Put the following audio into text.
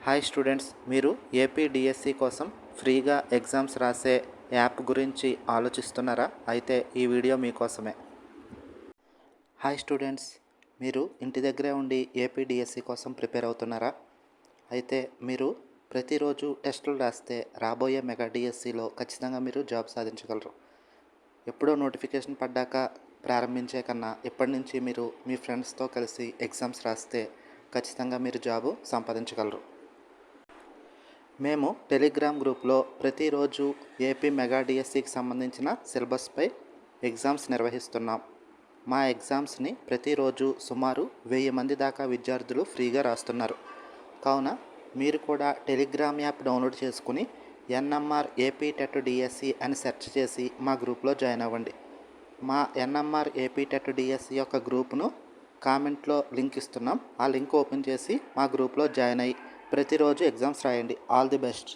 Hi students, మీరు APDSC కోసం ఫ్రీగా ఎగ్జామ్స్ రాసే యాప్ గురించి ఆలోచిస్తున్నారా? అయితే ఈ వీడియో మీకోసమే. హాయ్ స్టూడెంట్స్, మీరు ఇంటి దగ్గరే ఉండి ఏపీడిఎస్సి కోసం ప్రిపేర్ అవుతున్నారా? అయితే మీరు ప్రతిరోజు టెస్టులు రాస్తే రాబోయే మెగా డిఎస్సిలో ఖచ్చితంగా మీరు జాబ్ సాధించగలరు. ఎప్పుడో నోటిఫికేషన్ పడ్డాక ప్రారంభించే కన్నా ఇప్పటి నుంచి మీరు మీ ఫ్రెండ్స్తో కలిసి ఎగ్జామ్స్ రాస్తే ఖచ్చితంగా మీరు జాబు సంపాదించగలరు. మేము టెలిగ్రామ్ గ్రూప్లో ప్రతిరోజు ఏపీ మెగా డిఎస్సికి సంబంధించిన సిలబస్పై ఎగ్జామ్స్ నిర్వహిస్తున్నాం. మా ఎగ్జామ్స్ని ప్రతిరోజు సుమారు 1000 మంది దాకా విద్యార్థులు ఫ్రీగా రాస్తున్నారు. కావున మీరు కూడా టెలిగ్రామ్ యాప్ డౌన్లోడ్ చేసుకుని ఎన్ఎంఆర్ ఏపీ టెట్ డిఎస్సి అని సెర్చ్ చేసి మా గ్రూప్లో జాయిన్ అవ్వండి. మా ఎన్ఎంఆర్ ఏపీ టెట్ డిఎస్సి యొక్క గ్రూప్ను కామెంట్లో లింక్ ఇస్తున్నాం. ఆ లింక్ ఓపెన్ చేసి మా గ్రూప్లో జాయిన్ అయ్యి ప్రతిరోజు ఎగ్జామ్స్ రాయండి. All the best.